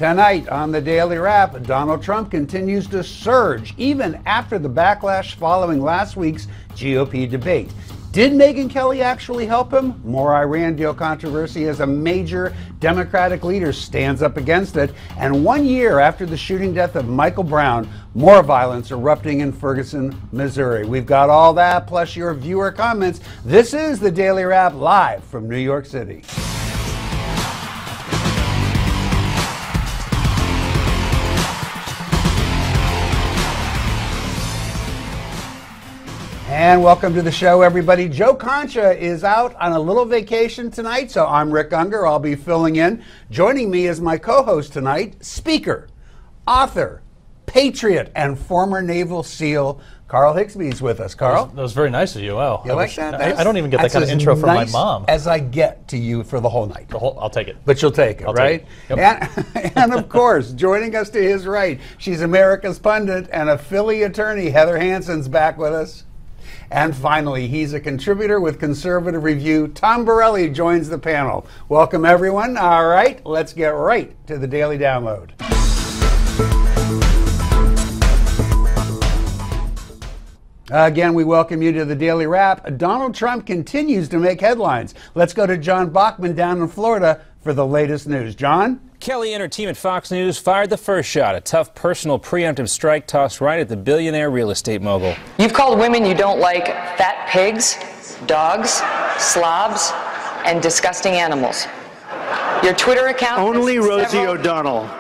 Tonight on the Daily Wrap, Donald Trump continues to surge even after the backlash following last week's GOP debate. Did Megyn Kelly actually help him? More Iran deal controversy as a major Democratic leader stands up against it. And 1 year after the shooting death of Michael Brown, more violence erupting in Ferguson, Missouri. We've got all that, plus your viewer comments. This is the Daily Wrap live from New York City. And welcome to the show, everybody. Joe Concha is out on a little vacation tonight, so I'm Rick Unger. I'll be filling in. Joining me as my co-host tonight, speaker, author, patriot, and former Naval SEAL, Carl Higsby is with us. Carl? That was very nice of you. Wow. You like that? I don't even get that kind of intro from my mom. As I get to you for the whole night. I'll take it. But you'll take it, right? Take it. Yep. And of course, joining us to his right, she's America's pundit and a Philly attorney. Heather Hansen's back with us. And finally, he's a contributor with Conservative Review. Tom Borelli joins the panel. Welcome, everyone. All right, let's get right to the Daily Download. Again, we welcome you to the Daily Wrap. Donald Trump continues to make headlines. Let's go to John Bachman down in Florida for the latest news. John? Kelly and her team at Fox News fired the first shot. A tough personal preemptive strike tossed right at the billionaire real estate mogul. You've called women you don't like fat pigs, dogs, slobs, and disgusting animals. Your Twitter account... Only Rosie O'Donnell. No,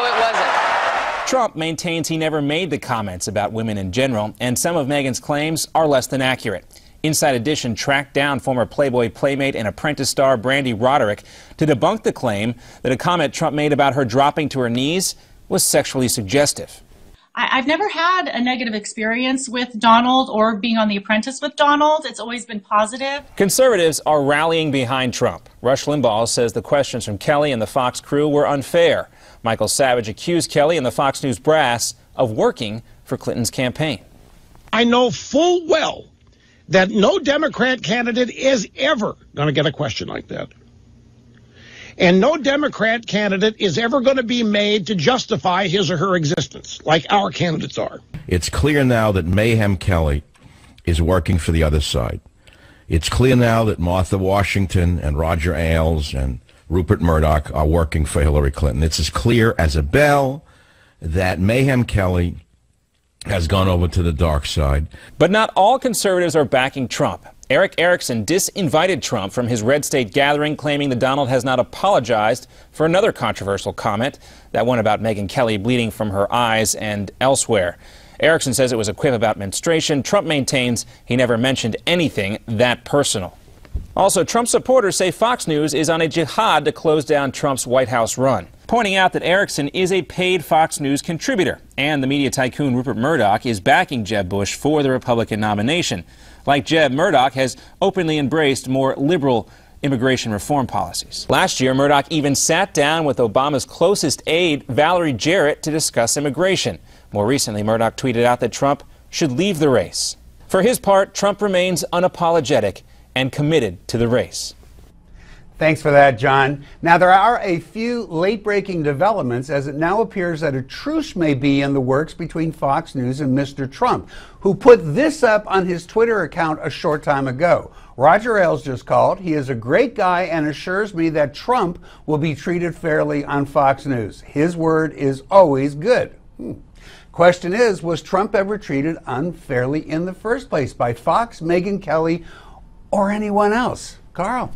it wasn't. Trump maintains he never made the comments about women in general, and some of Megyn's claims are less than accurate. Inside Edition tracked down former Playboy playmate and Apprentice star Brandy Roderick to debunk the claim that a comment Trump made about her dropping to her knees was sexually suggestive. I've never had a negative experience with Donald or being on The Apprentice with Donald. It's always been positive. Conservatives are rallying behind Trump. Rush Limbaugh says the questions from Kelly and the Fox crew were unfair. Michael Savage accused Kelly and the Fox News brass of working for Clinton's campaign. I know full well that no Democrat candidate is ever going to get a question like that. And no Democrat candidate is ever going to be made to justify his or her existence, like our candidates are. It's clear now that Mayhem Kelly is working for the other side. It's clear now that Martha Washington and Roger Ailes and Rupert Murdoch are working for Hillary Clinton. It's as clear as a bell that Mayhem Kelly has gone over to the dark side. But not all conservatives are backing Trump. Eric Erickson disinvited Trump from his red state gathering, claiming that Donald has not apologized for another controversial comment, that one about Megyn Kelly bleeding from her eyes and elsewhere. Erickson says it was a quip about menstruation. Trump maintains he never mentioned anything that personal. Also, Trump supporters say Fox News is on a jihad to close down Trump's White House run, pointing out that Erickson is a paid Fox News contributor, and the media tycoon Rupert Murdoch is backing Jeb Bush for the Republican nomination. Like Jeb, Murdoch has openly embraced more liberal immigration reform policies. Last year, Murdoch even sat down with Obama's closest aide, Valerie Jarrett, to discuss immigration. More recently, Murdoch tweeted out that Trump should leave the race. For his part, Trump remains unapologetic and committed to the race. Thanks for that, John. Now, there are a few late-breaking developments as it now appears that a truce may be in the works between Fox News and Mr. Trump, who put this up on his Twitter account a short time ago. Roger Ailes just called. He is a great guy and assures me that Trump will be treated fairly on Fox News. His word is always good. Question is, was Trump ever treated unfairly in the first place by Fox, Megyn Kelly, or anyone else? Carl?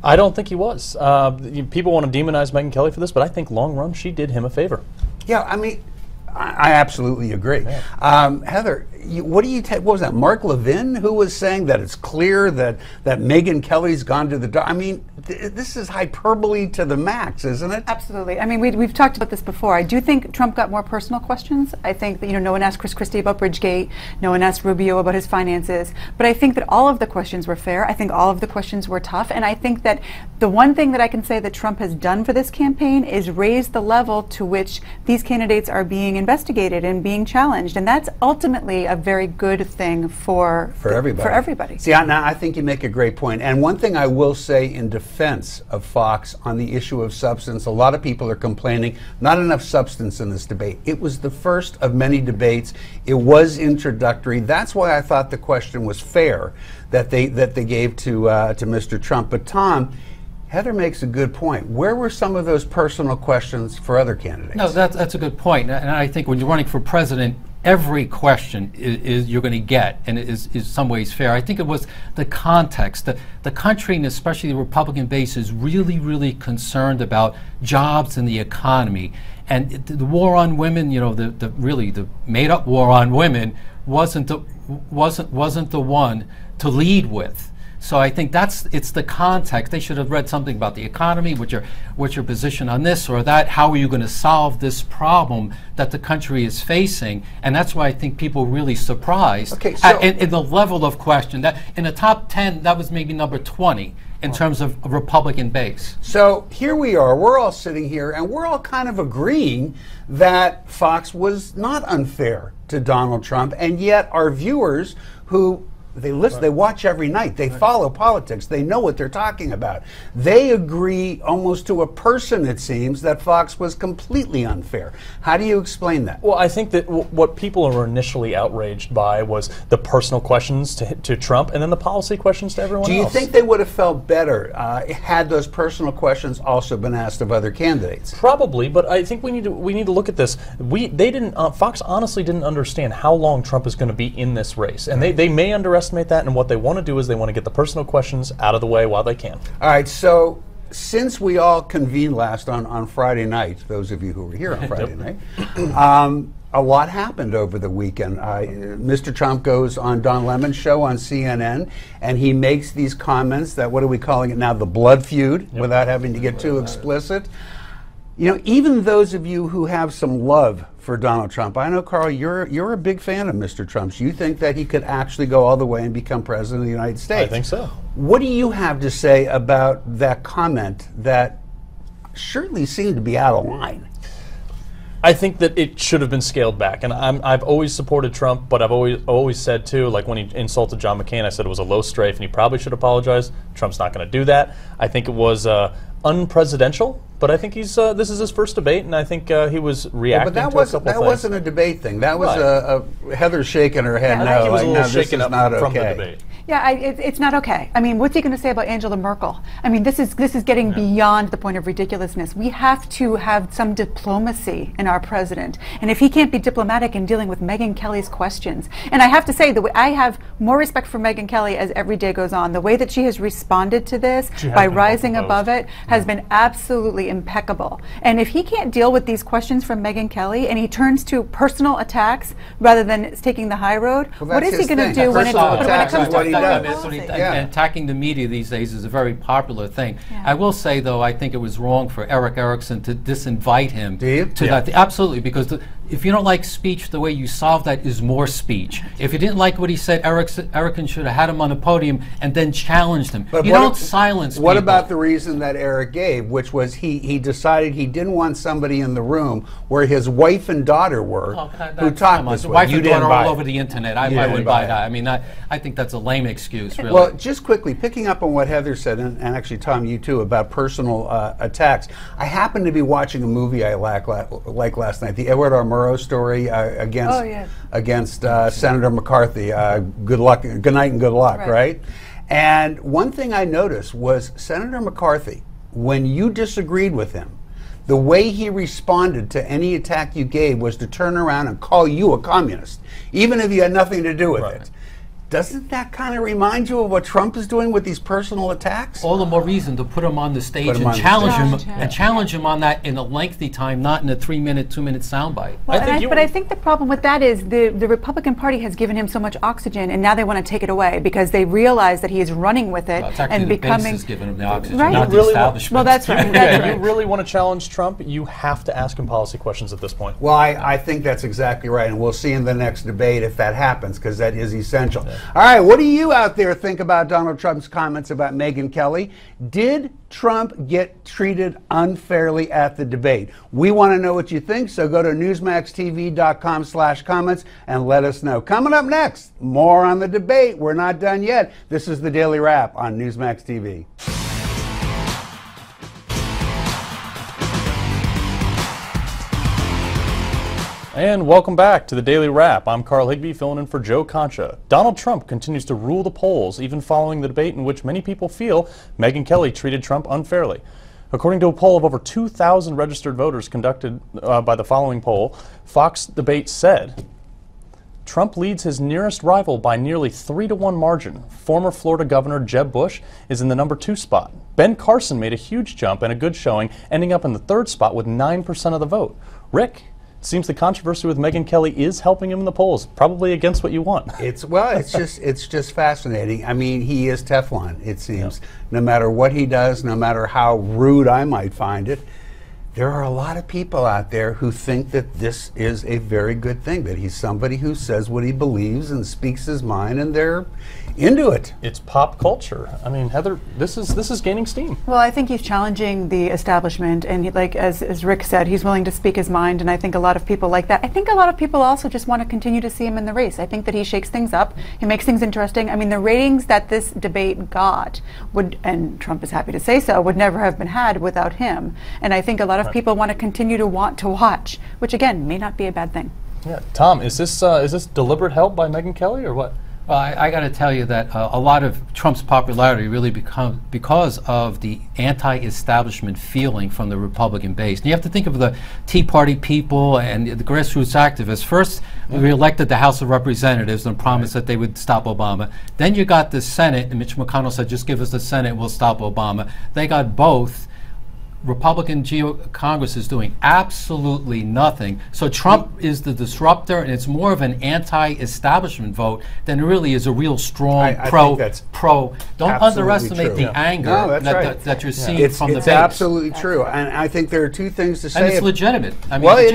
I don't think he was. People want to demonize Megyn Kelly for this, but I think long run she did him a favor. Yeah, I mean, I absolutely agree. Yeah. Heather, what do you what was that? Mark Levin, who was saying that it's clear that Megyn Kelly's gone to the dark. I mean, this is hyperbole to the max, isn't it? Absolutely. I mean, we've talked about this before. I do think Trump got more personal questions. I think that, no one asked Chris Christie about Bridgegate. No one asked Rubio about his finances. But I think that all of the questions were fair. I think all of the questions were tough. And I think that the one thing that I can say that Trump has done for this campaign is raise the level to which these candidates are being investigated and being challenged. And that's ultimately a a very good thing for everybody. For everybody. See, now I think you make a great point. And one thing I will say in defense of Fox on the issue of substance, a lot of people are complaining not enough substance in this debate. It was the first of many debates. It was introductory. That's why I thought the question was fair that they gave to Mr. Trump. But Tom, Heather makes a good point. Where were some of those personal questions for other candidates? No, that's a good point. And I think when you're running for president, every question is you're going to get, and it is in some ways fair. I think it was the context. The country, and especially the Republican base, is really, really concerned about jobs and the economy. And the war on women, you know, the made-up war on women wasn't the one to lead with. So I think it's the context. They should have read something about the economy, what's your position on this or that, how are you going to solve this problem that the country is facing, and that's why I think people were really surprised in the level of question. That in the top 10, that was maybe number 20 in terms of a Republican base. So here we are, we're all sitting here, and we're all kind of agreeing that Fox was not unfair to Donald Trump, and yet our viewers who they listen, they watch every night, they follow politics, they know what they're talking about. They agree almost to a person, it seems, that Fox was completely unfair. How do you explain that? Well, I think that what people were initially outraged by was the personal questions to Trump and then the policy questions to everyone else. Do you think they would have felt better had those personal questions also been asked of other candidates? Probably, but I think we need to look at this. Fox honestly didn't understand how long Trump is going to be in this race, and they may underestimate that, and what they want to do is they want to get the personal questions out of the way while they can. All right, so since we all convened last on Friday night, those of you who were here on Friday night, a lot happened over the weekend. Mr. Trump goes on Don Lemon's show on CNN, and he makes these comments that, what are we calling it now, the blood feud, without having to get too explicit. You know, even those of you who have some love for Donald Trump, I know, Carl, you're a big fan of Mr. Trump's. You think that he could actually go all the way and become president of the United States. I think so. What do you have to say about that comment that surely seemed to be out of line? I think that it should have been scaled back, and I've always supported Trump, but I've always said too, like when he insulted John McCain, I said it was a low strafe, and he probably should apologize. Trump's not going to do that. I think it was unpresidential, but I think this is his first debate, and I think he was reacting to a couple things. That wasn't a debate thing. That was Heather shaking her head. I think he was a little this shaken is up not from the okay. debate. Yeah, it's not okay. I mean, what's he going to say about Angela Merkel? I mean, this is getting beyond the point of ridiculousness. We have to have some diplomacy in our president, and if he can't be diplomatic in dealing with Megyn Kelly's questions, and I have to say, I have more respect for Megyn Kelly as every day goes on. The way that she has responded to this by rising above it has been absolutely impeccable. And if he can't deal with these questions from Megyn Kelly, and he turns to personal attacks rather than taking the high road, what is he going to do when it comes to attacking the media these days is a very popular thing. Yeah. I will say, though, I think it was wrong for Eric Erickson to disinvite him to that. Absolutely, because if you don't like speech, the way you solve that is more speech. If you didn't like what he said, Erickson should have had him on the podium and then challenged him. But you don't silence people. What about the reason that Eric gave, which was he decided he didn't want somebody in the room where his wife and daughter were who talked this way. Wife and daughter all over the internet. I wouldn't buy that. I mean, I think that's a lame excuse, really. Well, just quickly, picking up on what Heather said, and actually, Tom, you too, about personal attacks. I happened to be watching a movie I like last night, the Edward R. Murrow story against Senator McCarthy. Good luck, good night, and good luck, right? And one thing I noticed was Senator McCarthy, when you disagreed with him, the way he responded to any attack you gave was to turn around and call you a communist, even if you had nothing to do with it. Doesn't that kind of remind you of what Trump is doing with these personal attacks? All the more reason to put him on the stage and challenge him on that in a lengthy time, not in a 3-minute, 2-minute soundbite. Well, I think the problem with that is the Republican Party has given him so much oxygen, and now they want to take it away because they realize that he is running with it and becoming. The base is giving him the oxygen, not the establishment. Well, that's right. If you really want to challenge Trump, you have to ask him policy questions at this point. Well, I think that's exactly right, and we'll see in the next debate if that happens, because that is essential. All right, what do you out there think about Donald Trump's comments about Megyn Kelly? Did Trump get treated unfairly at the debate? We want to know what you think, so go to newsmaxtv.com/comments and let us know. Coming up next, more on the debate. We're not done yet. This is the Daily Wrap on Newsmax TV. And welcome back to the Daily Wrap. I'm Carl Higbee, filling in for Joe Concha. Donald Trump continues to rule the polls, even following the debate in which many people feel Megyn Kelly treated Trump unfairly. According to a poll of over 2,000 registered voters conducted by the following poll, Fox Debate said, Trump leads his nearest rival by nearly 3-to-1 margin. Former Florida Governor Jeb Bush is in the number 2 spot. Ben Carson made a huge jump and a good showing, ending up in the 3rd spot with 9% of the vote. Rick, it seems the controversy with Megyn Kelly is helping him in the polls, probably against what you want. It's just fascinating. I mean, he is Teflon, it seems. Yep. No matter what he does, no matter how rude I might find it, there are a lot of people out there who think that this is a very good thing, that he's somebody who says what he believes and speaks his mind, and they're into it. It's pop culture. I mean, Heather, this is gaining steam. Well, I think he's challenging the establishment, and like as Rick said, he's willing to speak his mind, and I think a lot of people like that. I think a lot of people also just want to continue to see him in the race. I think that he shakes things up, he makes things interesting. I mean, the ratings that this debate got would, and Trump is happy to say so, would never have been had without him. And I think a lot of people want to continue to watch, which again may not be a bad thing. Yeah, Tom, is this deliberate help by Megyn Kelly or what? Well, I got to tell you that a lot of Trump's popularity really becomes because of the anti-establishment feeling from the Republican base. And you have to think of the Tea Party people and the grassroots activists. First, we elected the House of Representatives and promised that they would stop Obama. Then you got the Senate, and Mitch McConnell said, just give us the Senate and we'll stop Obama. They got both. Republican Congress is doing absolutely nothing. So Trump is the disruptor, and it's more of an anti-establishment vote than it really is a real strong pro. Don't underestimate the anger that you're seeing from the base. It's absolutely true, and I think there are two things to say. And it's legitimate. I mean, well, it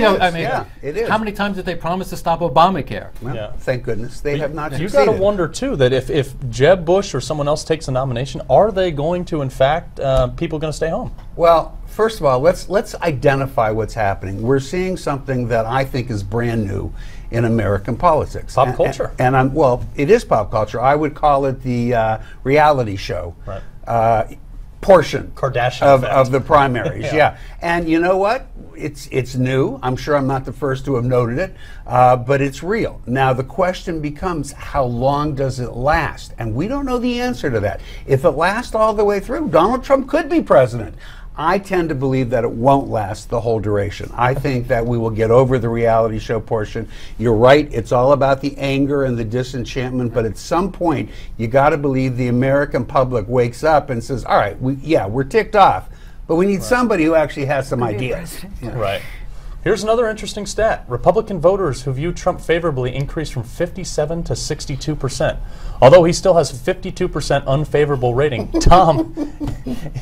is. How many times did they promise to stop Obamacare? Well, thank goodness they have not. You got to wonder too that if Jeb Bush or someone else takes the nomination, are they going to, in fact, people going to stay home? Well, first of all, let's identify what's happening. We're seeing something that I think is brand new in American politics. Pop culture. And well, it is pop culture. I would call it the reality show portion Kardashian of the primaries. Yeah. And you know what? It's new. I'm sure I'm not the first to have noted it, but it's real. Now the question becomes, how long does it last? And we don't know the answer to that. If it lasts all the way through, Donald Trump could be president. I tend to believe that it won't last the whole duration. I think that we will get over the reality show portion. You're right, it's all about the anger and the disenchantment, but at some point, you got to believe the American public wakes up and says, all right, we're ticked off, but we need somebody who actually has some ideas. Right. Here's another interesting stat. Republican voters who view Trump favorably increased from 57 to 62%. Although he still has a 52% unfavorable rating. Tom,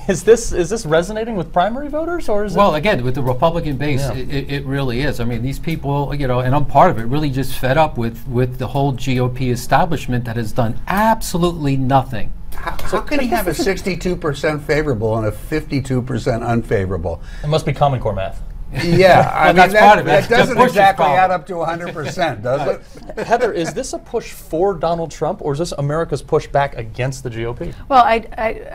is this resonating with primary voters, or is Well, again, with the Republican base, it really is. I mean, these people, and I'm part of it, really just fed up with the whole GOP establishment that has done absolutely nothing. How can he have a 62% favorable and a 52% unfavorable? It must be Common Core math. Yeah, I mean, that's part of it. That doesn't exactly add up to 100%, does it? Heather, is this a push for Donald Trump, or is this America's push back against the GOP? Well, I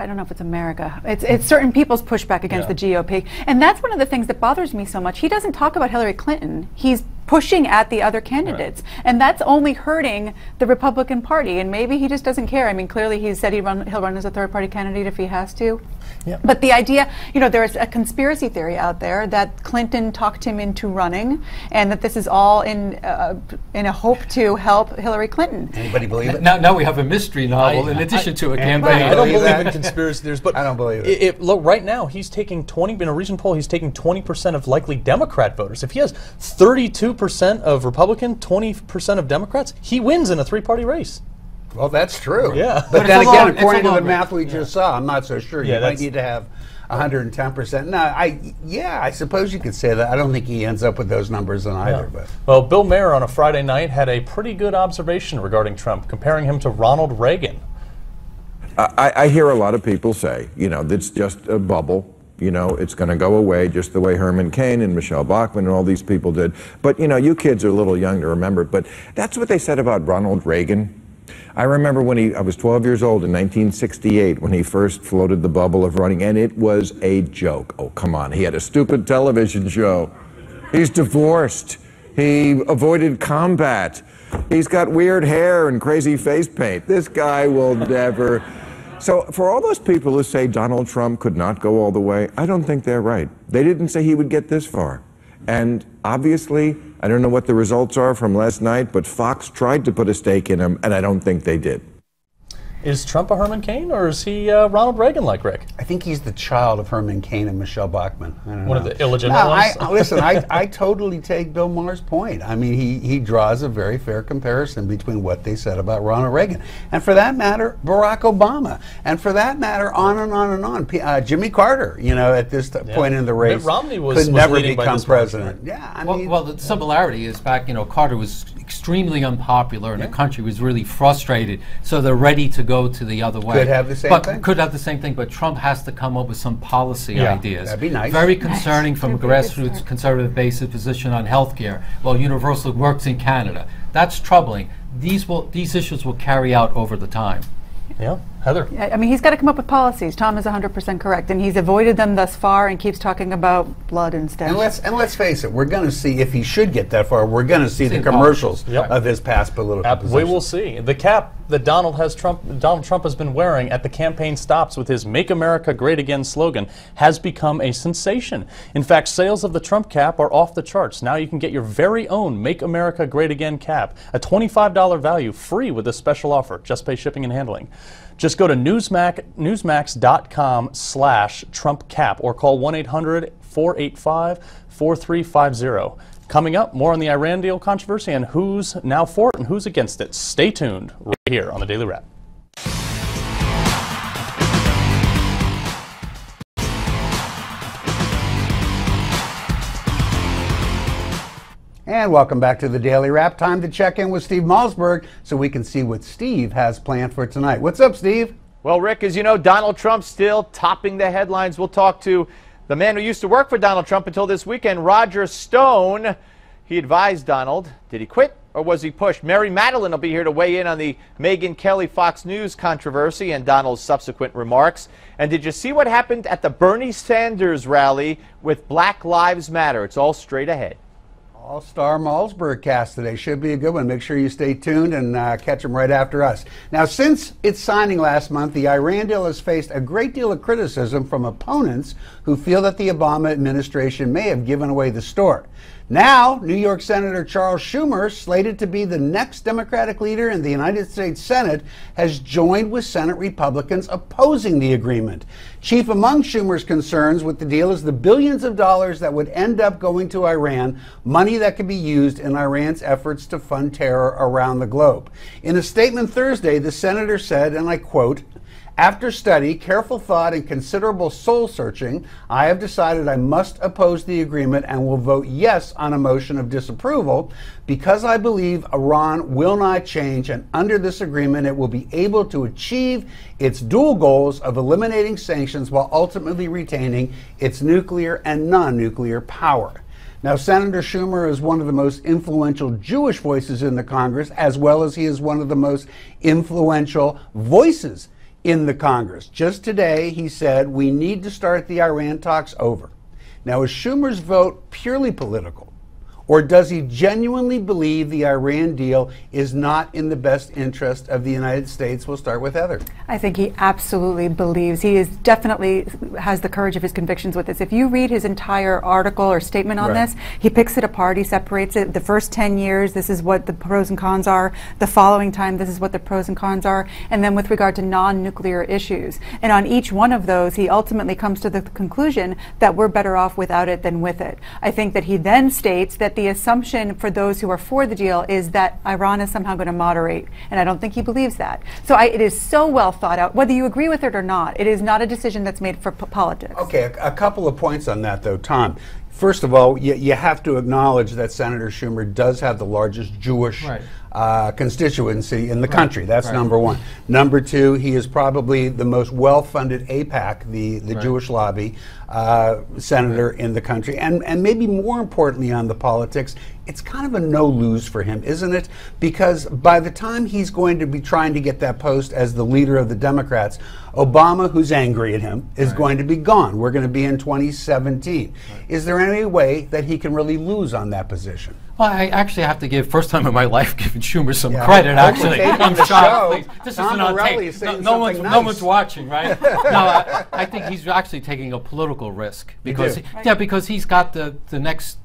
don't know if it's America. It's certain people's pushback against the GOP. And that's one of the things that bothers me so much. He doesn't talk about Hillary Clinton. He's pushing at the other candidates. Right. And that's only hurting the Republican Party. And maybe he just doesn't care. I mean, clearly he said he'll run as a third-party candidate if he has to. Yeah. But the idea, there's a conspiracy theory out there that Clinton talked him into running, and that this is all in a hope to help Hillary Clinton. Anybody believe it? Now we have a mystery novel in addition to a campaign. I don't believe in conspiracy theories, but I don't believe it. Look, right now he's taking 20 in a recent poll. He's taking 20% of likely Democrat voters. If he has 32% of Republican, 20% of Democrats, he wins in a three-party race. Well, that's true. Yeah. But then again, according to the math we just saw, I'm not so sure. You might need to have 110%. No, I suppose you could say that. I don't think he ends up with those numbers in either. But well, Bill Maher on a Friday night had a pretty good observation regarding Trump, comparing him to Ronald Reagan. I hear a lot of people say, that's just a bubble. It's going to go away just the way Herman Cain and Michelle Bachmann and all these people did. But, you kids are a little young to remember it. But that's what they said about Ronald Reagan. I remember when I was 12 years old in 1968 when he first floated the bubble of running, and it was a joke. Oh, come on. He had a stupid television show. He's divorced. He avoided combat. He's got weird hair and crazy face paint. This guy will never... So for all those people who say Donald Trump could not go all the way, I don't think they're right. They didn't say he would get this far. And obviously, I don't know what the results are from last night, but Fox tried to put a stake in him, and I don't think they did. Is Trump a Herman Cain, or is he Ronald Reagan like Rick? I think he's the child of Herman Cain and Michelle Bachmann. I don't know. One of the illegitimate ones? Listen, I totally take Bill Maher's point. I mean, he draws a very fair comparison between what they said about Ronald Reagan. And for that matter, Barack Obama. And for that matter, on and on and on. Jimmy Carter, at this point in the race, Mitt Romney could never become president. Yeah, I mean, well, the similarity is back, Carter was extremely unpopular and the country was really frustrated, so they're ready to go to the other way. Could have the same thing. Could have the same thing, but Trump has to come up with some policy ideas. That'd be nice. Very concerning from a grassroots conservative basis position on health care. Well, universal works in Canada. That's troubling. These issues will carry out over the time. Yeah, Heather. I mean, he's got to come up with policies. Tom is 100% correct, and he's avoided them thus far and keeps talking about blood instead. And let's face it, we're going to see, if he should get that far, we're going to see the commercials of his past political position. We will see. The cap that Donald Trump has been wearing at the campaign stops with his "Make America Great Again" slogan has become a sensation. In fact, sales of the Trump cap are off the charts. Now you can get your very own "Make America Great Again" cap, a $25 value, free with a special offer. Just pay shipping and handling. Just go to newsmax.com/Trump cap or call 1-800-485-4350. Coming up, more on the Iran deal controversy and who's now for it and who's against it. Stay tuned right here on the Daily Wrap. And welcome back to the Daily Wrap. Time to check in with Steve Malzberg so we can see what Steve has planned for tonight. What's up, Steve? Well, Rick, as you know, Donald Trump's still topping the headlines. We'll talk to the man who used to work for Donald Trump until this weekend, Roger Stone. He advised Donald. Did he quit or was he pushed? Mary Madeline will be here to weigh in on the Megyn Kelly Fox News controversy and Donald's subsequent remarks. And did you see what happened at the Bernie Sanders rally with Black Lives Matter? It's all straight ahead. All-Star Malzberg cast today. Should be a good one. Make sure you stay tuned and catch them right after us. Now, since its signing last month, the Iran deal has faced a great deal of criticism from opponents who feel that the Obama administration may have given away the store. Now, New York Senator Charles Schumer, slated to be the next Democratic leader in the United States Senate, has joined with Senate Republicans opposing the agreement. Chief among Schumer's concerns with the deal is the billions of dollars that would end up going to Iran, money that could be used in Iran's efforts to fund terror around the globe. In a statement Thursday, the senator said, and I quote, "After study, careful thought, and considerable soul-searching, I have decided I must oppose the agreement and will vote yes on a motion of disapproval because I believe Iran will not change, and under this agreement it will be able to achieve its dual goals of eliminating sanctions while ultimately retaining its nuclear and non-nuclear power." Now, Senator Schumer is one of the most influential Jewish voices in the Congress, as well as he is one of the most influential voices in the Congress. Just today, he said, "We need to start the Iran talks over." Now, is Schumer's vote purely political? Or does he genuinely believe the Iran deal is not in the best interest of the United States? We'll start with Heather. I think he absolutely believes. He is definitely has the courage of his convictions with this. If you read his entire article or statement on this, he picks it apart. He separates it. The first 10 years, this is what the pros and cons are. The following time, this is what the pros and cons are. And then with regard to non-nuclear issues. And on each one of those, he ultimately comes to the conclusion that we're better off without it than with it. I think that he then states that that the assumption for those who are for the deal is that Iran is somehow going to moderate, and I don't think he believes that. So it is so well thought out. Whether you agree with it or not, it is not a decision that's made for politics. Okay, a couple of points on that, though, Tom. First of all, you have to acknowledge that Senator Schumer does have the largest Jewish constituency in the country. That's number one. Number two, he is probably the most well-funded AIPAC, the Jewish lobby, senator in the country. And maybe more importantly on the politics, it's kind of a no-lose for him, isn't it? Because by the time he's going to be trying to get that post as the leader of the Democrats, Obama, who's angry at him, is going to be gone. We're going to be in 2017. Is there any way that he can really lose on that position? Well, I actually have to give, first time in my life, giving Schumer some credit, actually. I'm shocked. This isn't on tape. No one's watching, right? No, I think he's actually taking a political risk. Because because he's got the next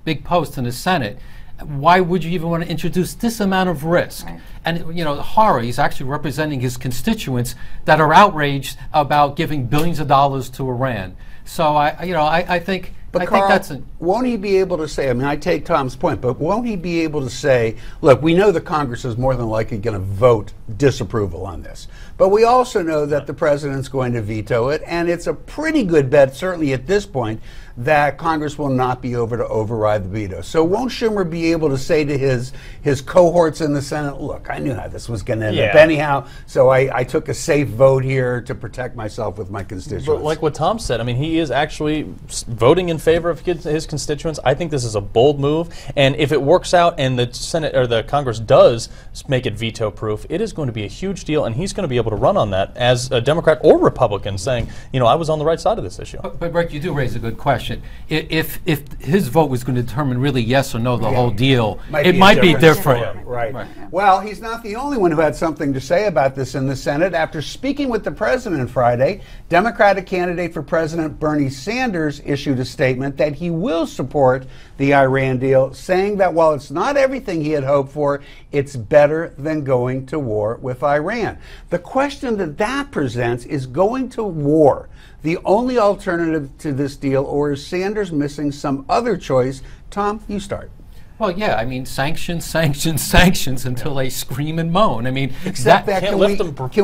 big post in the Senate. Why would you even want to introduce this amount of risk? And, you know, the horror, he's actually representing his constituents that are outraged about giving billions of dollars to Iran. So, I think... But Carl, won't he be able to say, I mean, I take Tom's point, but won't he be able to say, look, we know the Congress is more than likely going to vote disapproval on this, but we also know that the president's going to veto it, and it's a pretty good bet, certainly at this point, that Congress will not be over to override the veto. So won't Schumer be able to say to his cohorts in the Senate, look, I knew how this was going to end up anyhow, so I took a safe vote here to protect myself with my constituents. But like what Tom said, I mean, he is actually voting in favor of his constituents. I think this is a bold move, and if it works out and the Senate or the Congress does make it veto-proof, it is going to be a huge deal, and he's going to be able to run on that as a Democrat or Republican, saying, you know, I was on the right side of this issue. But Rick, you do raise a good question. If his vote was going to determine really yes or no the whole deal, it might be different. Right. Well, he's not the only one who had something to say about this in the Senate. After speaking with the president Friday, Democratic candidate for president Bernie Sanders issued a statement that he will support the Iran deal, saying that while it's not everything he had hoped for, it's better than going to war with Iran. The question that presents is going to war the only alternative to this deal, or is Sanders missing some other choice? Tom, you start. Well, yeah, I mean, sanctions until they scream and moan. I mean, except that can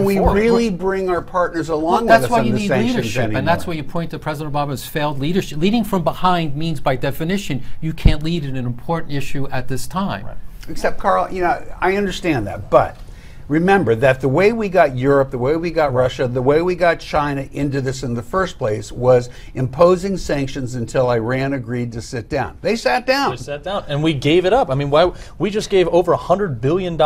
we really bring our partners along with us on the sanctions anymore? That's why you need leadership, and that's where you point to President Obama's failed leadership. Leading from behind means, by definition, you can't lead in an important issue at this time. Except, Carl, you know, I understand that, but remember that the way we got Europe, the way we got Russia, the way we got China into this in the first place was imposing sanctions until Iran agreed to sit down. They sat down. They sat down, and we gave it up. I mean, we just gave over $100 billion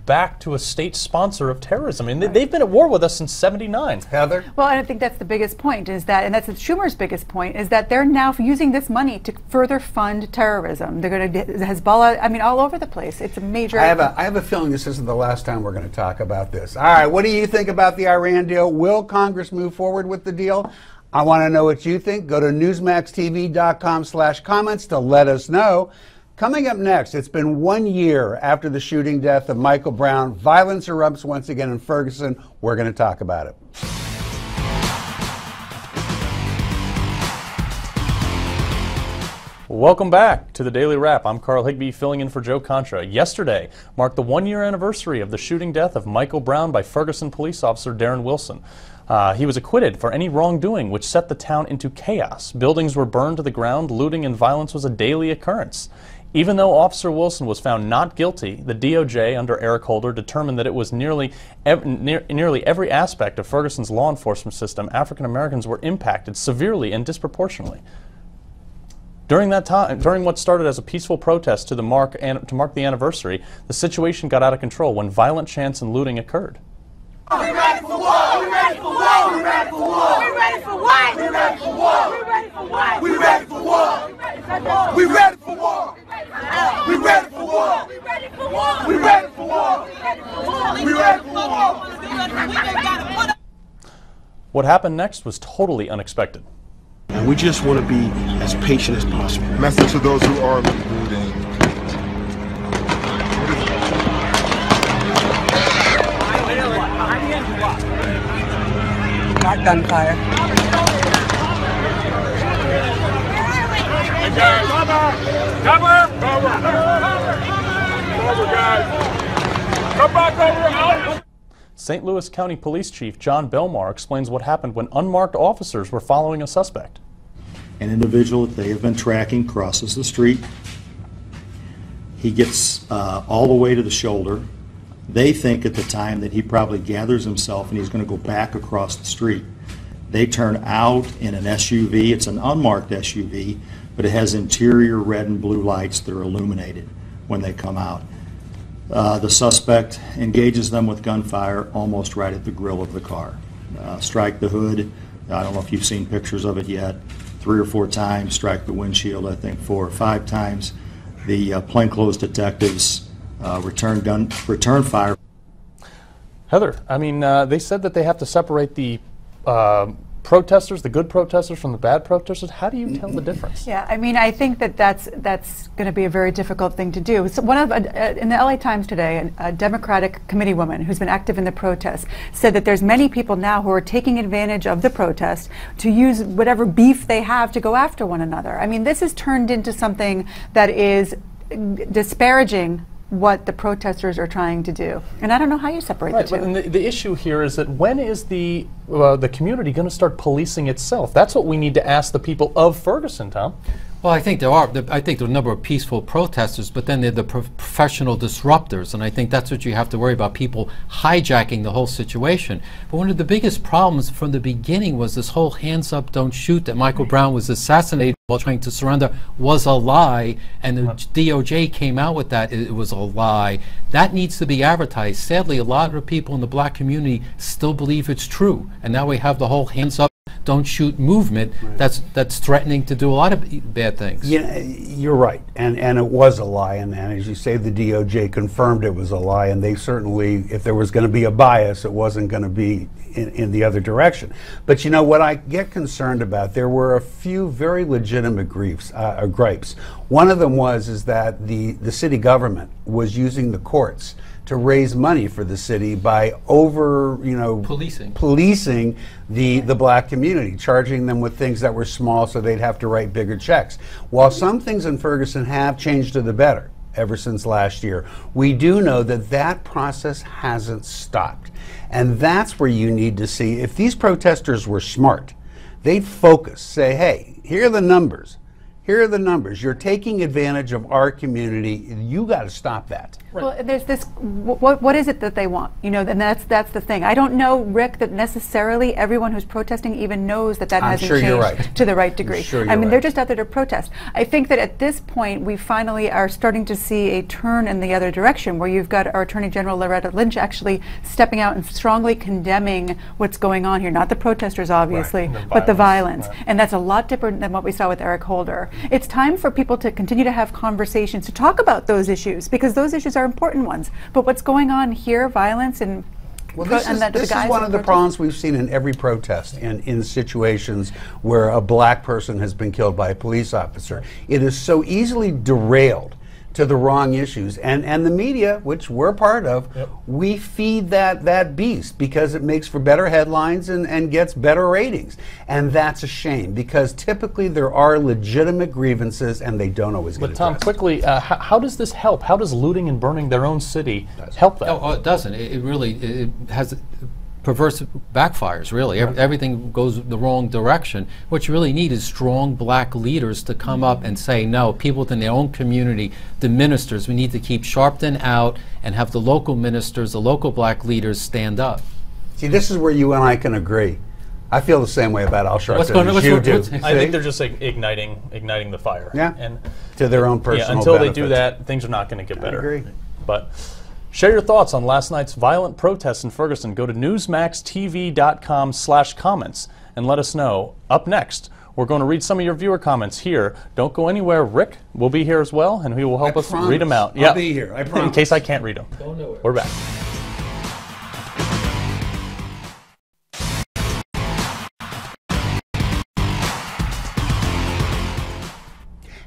back to a state sponsor of terrorism. I mean, they've been at war with us since '79. Heather? Well, and I think that's the biggest point, is that, and that's Schumer's biggest point, is that they're now using this money to further fund terrorism. They're going to Hezbollah, I mean, all over the place. It's a major... I have a feeling this isn't the last time we're going to talk about this. All right, what do you think about the Iran deal? Will Congress move forward with the deal? I want to know what you think. Go to newsmaxtv.com/comments to let us know. Coming up next, it's been 1 year after the shooting death of Michael Brown. Violence erupts once again in Ferguson. We're going to talk about it. Welcome back to the Daily Wrap. I'm Carl Higbee, filling in for Joe Contra. Yesterday marked the 1 year anniversary of the shooting death of Michael Brown by Ferguson police officer Darren Wilson. He was acquitted for any wrongdoing, which set the town into chaos. Buildings were burned to the ground, looting and violence was a daily occurrence. Even though Officer Wilson was found not guilty, the DOJ under Eric Holder determined that it was nearly every aspect of Ferguson's law enforcement system, African Americans were impacted severely and disproportionately. During that time, during what started as a peaceful protest to mark the anniversary, the situation got out of control when violent chants and looting occurred. We ready for war! We ready for war! We ready for war! We ready for what? We ready for war! We ready for what? We ready for war! We ready for war! We ready for war! We ready for war! We ready for war! We ready for war! What happened next was totally unexpected. And we just want to be as patient as possible. Message to those who are looting. Not gunfire. Cover! Cover, guys! Come back over! Out! St. Louis County Police Chief John Belmar explains what happened when unmarked officers were following a suspect. An individual that they have been tracking crosses the street. He gets all the way to the shoulder. They think at the time that he probably gathers himself and he's going to go back across the street. They turn out in an SUV. It's an unmarked SUV, but it has interior red and blue lights that are illuminated when they come out. The suspect engages them with gunfire almost right at the grill of the car. Strike the hood. I don't know if you've seen pictures of it yet. 3 or 4 times. Strike the windshield, I think 4 or 5 times. The plainclothes detectives return fire. Heather, I mean, they said that they have to separate the protesters, the good protesters from the bad protesters. How do you tell the difference? Yeah, I mean, I think that that's going to be a very difficult thing to do. So in the LA Times today, a Democratic committee woman who's been active in the protests said that there's many people now who are taking advantage of the protest to use whatever beef they have to go after one another. I mean, this has turned into something that is disparaging what the protesters are trying to do. And I don't know how you separate the two. And the issue here is that when is the community going to start policing itself? That's what we need to ask the people of Ferguson, Tom. Well, I think there are a number of peaceful protesters, but then they're the professional disruptors, and I think that's what you have to worry about, people hijacking the whole situation. But one of the biggest problems from the beginning was this whole hands up, don't shoot, that Michael Brown was assassinated while trying to surrender was a lie, and the DOJ came out with that it was a lie. That needs to be advertised. Sadly, a lot of people in the black community still believe it's true, and now we have the whole hands up, don't shoot movement that's threatening to do a lot of bad things. Yeah, you're right, and it was a lie, and as you say, the DOJ confirmed it was a lie, and they certainly, if there was going to be a bias, it wasn't going to be in the other direction. But you know what I get concerned about? There were a few very legitimate gripes. One of them is that the city government was using the courts to raise money for the city by policing the black community, charging them with things that were small so they'd have to write bigger checks. While some things in Ferguson have changed to the better ever since last year, we do know that that process hasn't stopped. And that's where you need to see, if these protesters were smart, they'd focus, say, hey, here are the numbers. Here are the numbers. You're taking advantage of our community. You got to stop that. Right. Well, there's this. What is it that they want? You know, and that's the thing. I don't know, Rick, that necessarily everyone who's protesting even knows that hasn't changed to the right degree. I mean, they're just out there to protest. I think that at this point, we finally are starting to see a turn in the other direction, where you've got our Attorney General Loretta Lynch actually stepping out and strongly condemning what's going on here. Not the protesters, obviously, but the violence. Right. And that's a lot different than what we saw with Eric Holder. It's time for people to continue to have conversations, to talk about those issues, because those issues are important ones. But what's going on here, violence and this is one of the problems we've seen in every protest, in situations where a black person has been killed by a police officer. It is so easily derailed to the wrong issues, and the media, which we're part of, we feed that beast because it makes for better headlines and gets better ratings, and that's a shame, because typically there are legitimate grievances and they don't always get addressed. But Tom, quickly, how does this help? How does looting and burning their own city help that? Oh, it doesn't. It really has perverse backfires, really. Everything goes the wrong direction. What you really need is strong black leaders to come up and say, no, people within their own community, the ministers, we need to keep Sharpton out and have the local ministers, the local black leaders stand up. See, this is where you and I can agree. I feel the same way about Al Sharpton as you do. I think they're just igniting the fire. Yeah, and to their own personal until benefits. they do that, things are not going to get better. I agree. But share your thoughts on last night's violent protests in Ferguson. Go to newsmaxtv.com/comments and let us know. Up next, we're going to read some of your viewer comments here. Don't go anywhere. Rick will be here as well, and he will help us read them out. I'll be here, I promise. In case I can't read them. Go nowhere. We're back.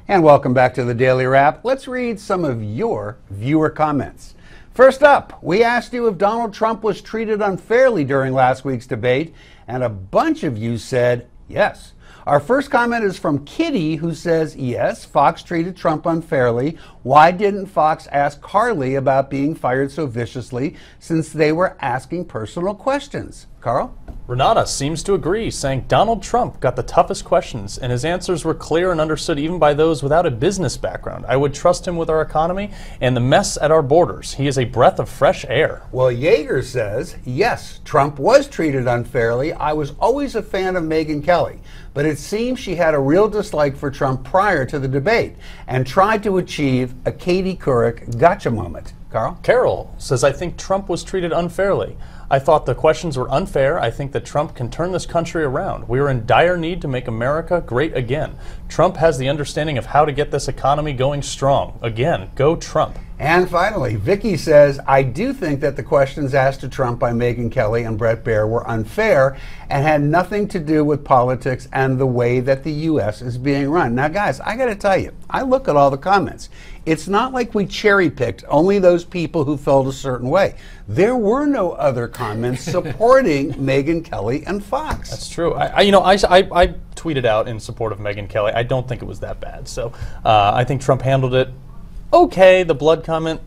And welcome back to the Daily Wrap. Let's read some of your viewer comments. First up, we asked you if Donald Trump was treated unfairly during last week's debate, and a bunch of you said yes. Our first comment is from Kitty, who says, yes, Fox treated Trump unfairly. Why didn't Fox ask Carly about being fired so viciously, since they were asking personal questions? Carl? Renata seems to agree, saying Donald Trump got the toughest questions, and his answers were clear and understood even by those without a business background. I would trust him with our economy and the mess at our borders. He is a breath of fresh air. Well, Yeager says, yes, Trump was treated unfairly. I was always a fan of Megyn Kelly, but it seems she had a real dislike for Trump prior to the debate and tried to achieve a Katie Couric gotcha moment. Carl? Carol says, I think Trump was treated unfairly. I thought the questions were unfair. I think that Trump can turn this country around. We are in dire need to make America great again. Trump has the understanding of how to get this economy going strong. Again, go Trump. And finally, Vicky says, I do think that the questions asked to Trump by Megyn Kelly and Bret Baier were unfair and had nothing to do with politics and the way that the U.S. is being run. Now, guys, I got to tell you, I look at all the comments. It's not like we cherry-picked only those people who felt a certain way. There were no other comments supporting Megyn Kelly and Fox. That's true. I tweeted out in support of Megyn Kelly. I don't think it was that bad. So I think Trump handled it okay. The blood comment,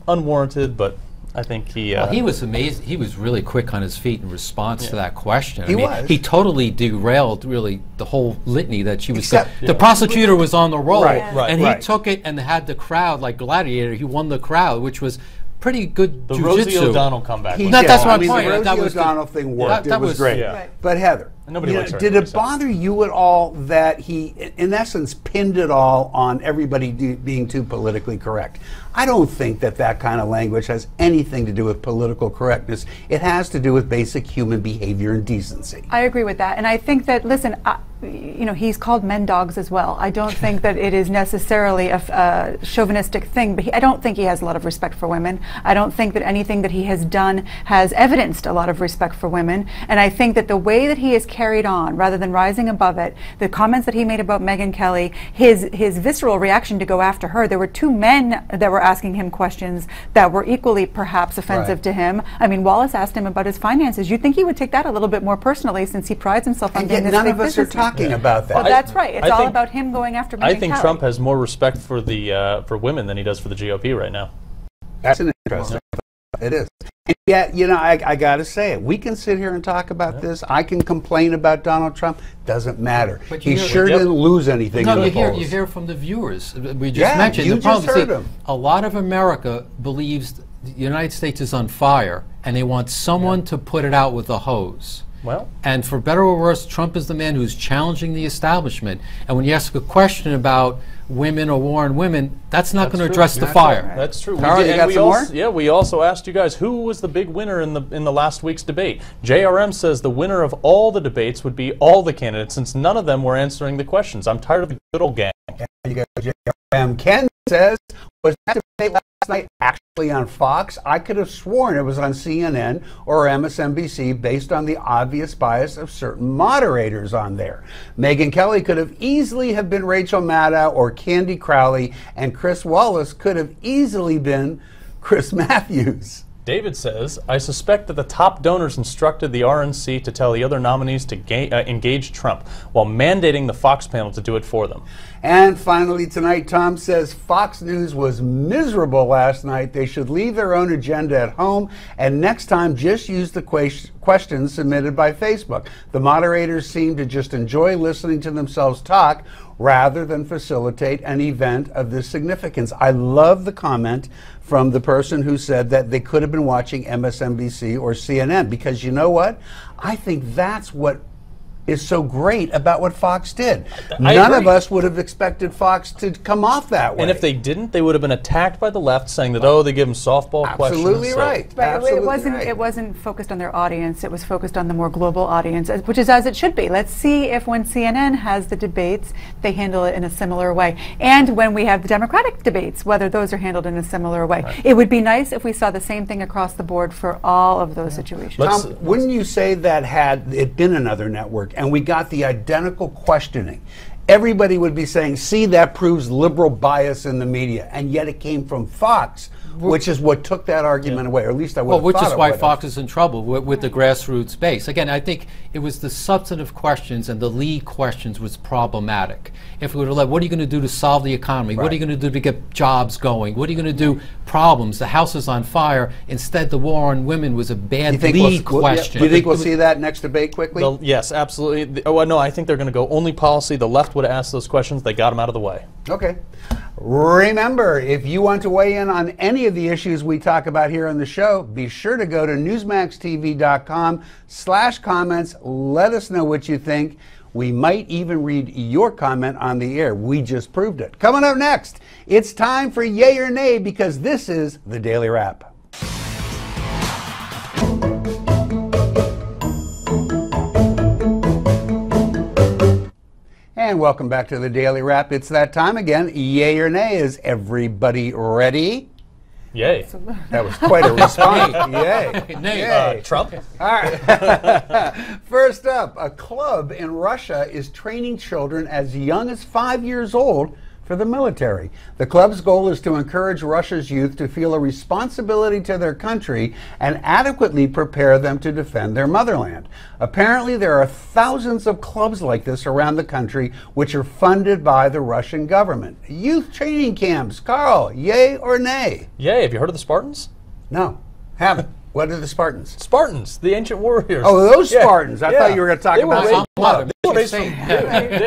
unwarranted, but I think he... well, he was amazing. He was really quick on his feet in response to that question. He was. He totally derailed, really, the whole litany that she was... Except, the prosecutor was on the roll, and right. he took it and had the crowd, like Gladiator, he won the crowd, which was pretty good The jiu-jitsu. Rosie O'Donnell comeback. That's my point. point. The Rosie O'Donnell thing worked. That it was great. Yeah. Right. But Heather, Nobody likes her did anyway, it bother you at all that he, in essence, pinned it all on everybody being too politically correct? I don't think that that kind of language has anything to do with political correctness. It has to do with basic human behavior and decency. I agree with that. And I think that, listen, you know, he's called men dogs as well. I don't think that it is necessarily a chauvinistic thing, but I don't think he has a lot of respect for women. I don't think that anything that he has done has evidenced a lot of respect for women. And I think that the way that he is carried on, rather than rising above it, the comments that he made about Megyn Kelly, his visceral reaction to go after her, there were two men that were asking him questions that were equally perhaps offensive to him. I mean, Wallace asked him about his finances. You'd think he would take that a little bit more personally, since he prides himself on being this none big of us are businessman. talking about that. Well, that's right. It's I all think- about him going after Megyn I think Kelly. Trump has more respect for the for women than he does for the GOP right now. That's an interesting thought. It is. And yet, you know, I got to say it. We can sit here and talk about this. I can complain about Donald Trump. Doesn't matter. But you He hear- sure didn't lose anything No, in the you hear, polls. you hear from the viewers. We just Yeah, mentioned you the problem. just heard See, them. a lot of America believes the United States is on fire, and they want someone to put it out with a hose. Well, And for better or worse, Trump is the man who's challenging the establishment. And when you ask a question about women or war on women, that's not going to address the fire. That's true. Carl, you got some more? Yeah, we also asked you guys who was the big winner in the last week's debate. JRM says the winner of all the debates would be all the candidates, since none of them were answering the questions. I'm tired of the good old gang. You got JRM. Ken says, was that debate last night actually on Fox? I could have sworn it was on CNN or MSNBC based on the obvious bias of certain moderators on there. Megyn Kelly could have easily have been Rachel Maddow or Candy Crowley, and Chris Wallace could have easily been Chris Matthews. David says, I suspect that the top donors instructed the RNC to tell the other nominees to engage Trump while mandating the Fox panel to do it for them. And finally tonight, Tom says Fox News was miserable last night. They should leave their own agenda at home, and next time just use the questions submitted by Facebook. The moderators seem to just enjoy listening to themselves talk rather than facilitate an event of this significance. I love the comment from the person who said that they could have been watching MSNBC or CNN, because you know what? I think that's what is so great about what Fox did. None of us would have expected Fox to come off that way. And if they didn't, they would have been attacked by the left, saying that, oh, they give them softball questions. Absolutely right. Right. Absolutely It wasn't focused on their audience. It was focused on the more global audience, which is as it should be. Let's see if when CNN has the debates, they handle it in a similar way. And when we have the Democratic debates, whether those are handled in a similar way. Right. It would be nice if we saw the same thing across the board for all of those situations. Tom, wouldn't you say that had it been another network and we got the identical questioning, everybody would be saying, see, that proves liberal bias in the media. And yet it came from Fox, which is what took that argument away, or at least I would have which thought is why it would Fox is in trouble with the grassroots base. Again, I think it was the substantive questions and the lead questions was problematic. If we were to let, what are you going to do to solve the economy? What are you going to do to get jobs going? What are you going to do? Problems. The house is on fire. Instead, the war on women was a bad lead question. Do you think we'll see that next debate quickly? Yes, absolutely. Oh, no, I think they're going to go only policy. The left would have asked those questions. They got them out of the way. Okay. Remember, if you want to weigh in on any of the issues we talk about here on the show, be sure to go to newsmaxtv.com/comments. Let us know what you think. We might even read your comment on the air. We just proved it. Coming up next, it's time for Yay or Nay, because this is the Daily Wrap. And welcome back to the Daily Wrap. It's that time again. Yay or nay? Is everybody ready? Yay. That was quite a response. Yay. Nay. Trump? All right. First up, a club in Russia is training children as young as 5 years old for the military. The club's goal is to encourage Russia's youth to feel a responsibility to their country and adequately prepare them to defend their motherland. Apparently, there are thousands of clubs like this around the country which are funded by the Russian government. Youth training camps. Carl, yay or nay? Yay. Have you heard of the Spartans? No, haven't. What are the Spartans? Spartans, the ancient warriors. Oh, those Spartans. I thought you were going to talk about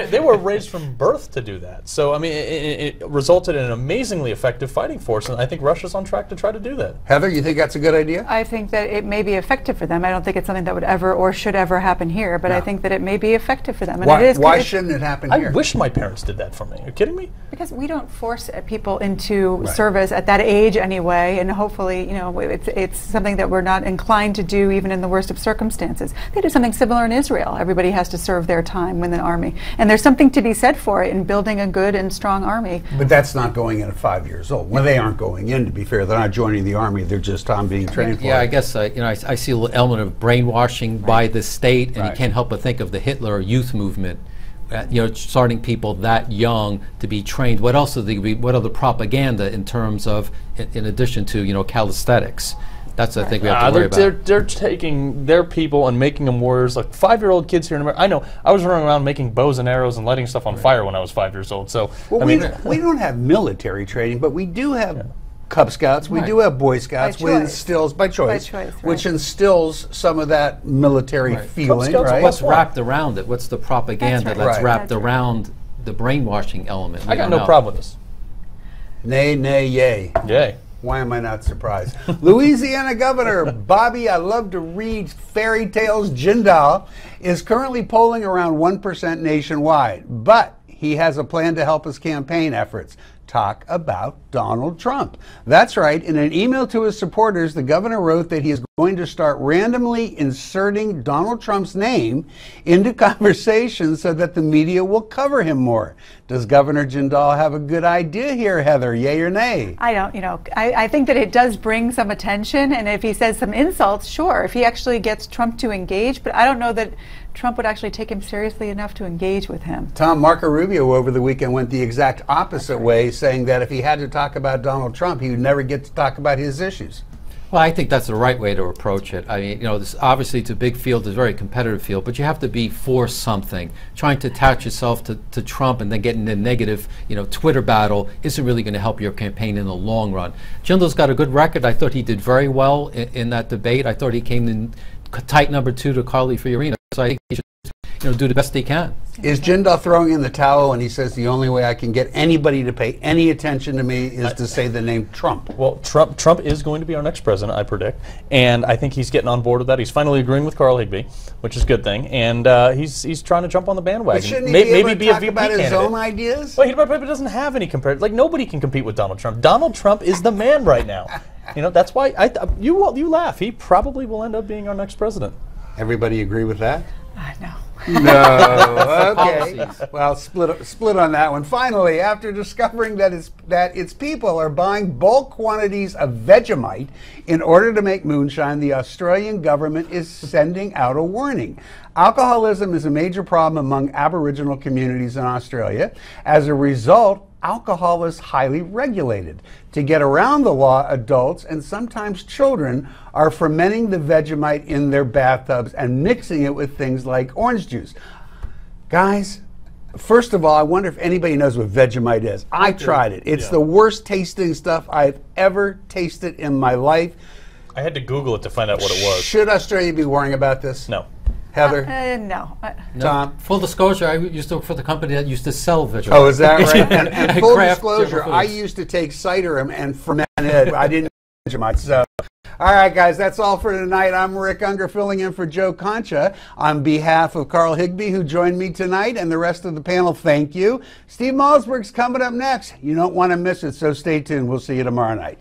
they were raised from birth to do that. So, I mean, it resulted in an amazingly effective fighting force, and I think Russia's on track to try to do that. Heather, you think that's a good idea? I think that it may be effective for them. I don't think it's something that would ever or should ever happen here, but I think that it may be effective for them. And why shouldn't it happen here? I wish my parents did that for me. Are you kidding me? Because we don't force people into service at that age anyway, and hopefully, you know, it's something that we're not inclined to do even in the worst of circumstances. They do something similar in Israel. Everybody has to serve their time in the army. And there's something to be said for it in building a good and strong army. But that's not going in at 5 years old. Well, they aren't going in, to be fair. They're not joining the army. They're just being trained for it. Yeah, I guess, you know, I see a little element of brainwashing by the state, and you can't help but think of the Hitler youth movement. You know, starting people that young to be trained. What else is what other propaganda in terms of, in addition to, you know, calisthenics? That's the thing we have to worry about. They're taking their people and making them warriors. Like 5-year-old kids here in America. I know. I was running around making bows and arrows and lighting stuff on fire when I was 5 years old. So, well, I mean, we don't have military training, but we do have Cub Scouts. We do have Boy Scouts, which instills which instills some of that military feeling. What's wrapped around it? What's the propaganda that's wrapped around the brainwashing element? I got no problem with this. Nay, nay, yay. Yay. Why am I not surprised? Louisiana Governor Bobby, I love to read fairy tales, Jindal, is currently polling around 1% nationwide, but he has a plan to help his campaign efforts. Talk about Donald Trump. That's right. In an email to his supporters, the governor wrote that he is going to start randomly inserting Donald Trump's name into conversations so that the media will cover him more. Does Governor Jindal have a good idea here, Heather? Yay or nay? I don't, you know, I think that it does bring some attention, and if he says some insults, sure, if he actually gets Trump to engage, but I don't know that Trump would actually take him seriously enough to engage with him. Tom, Marco Rubio over the weekend went the exact opposite way, saying that if he had to talk about Donald Trump, he would never get to talk about his issues. Well, I think that's the right way to approach it. I mean, you know, this obviously it's a big field, it's a very competitive field, but you have to be for something. Trying to attach yourself to Trump and then getting a negative, you know, Twitter battle isn't really going to help your campaign in the long run. Jindal's got a good record. I thought he did very well in that debate. I thought he came in tight number 2 to Carly Fiorina. So I think he should, you know, do the best he can. Is Jindal throwing in the towel and he says the only way I can get anybody to pay any attention to me is to say the name Trump? Well, Trump is going to be our next president, I predict, and I think he's getting on board with that. He's finally agreeing with Carl Higbee, which is a good thing, and he's trying to jump on the bandwagon. But shouldn't he be able to talk about his own ideas? Well, he doesn't have any compared. Like, nobody can compete with Donald Trump. Donald Trump is the man right now. You know, that's why you laugh. He probably will end up being our next president. Everybody agree with that? No. No. Okay. Well, split on that one. Finally, after discovering that its people are buying bulk quantities of Vegemite in order to make moonshine, the Australian government is sending out a warning. Alcoholism is a major problem among Aboriginal communities in Australia. As a result, alcohol is highly regulated. To get around the law, adults and sometimes children are fermenting the Vegemite in their bathtubs and mixing it with things like orange juice. Guys, first of all, I wonder if anybody knows what Vegemite is. I tried it. It's the worst tasting stuff I've ever tasted in my life. I had to Google it to find out what it was. Should Australia be worrying about this? No. Heather? No. Tom? Full disclosure, I used to work for the company that used to sell Vegemite. Oh, is that right? and full Kraft disclosure, I used to take cider and ferment it. I didn't Vegemite. So, all right, guys, that's all for tonight. I'm Rick Unger filling in for Joe Concha. On behalf of Carl Higbie, who joined me tonight, and the rest of the panel, thank you. Steve Malzberg's coming up next. You don't want to miss it, so stay tuned. We'll see you tomorrow night.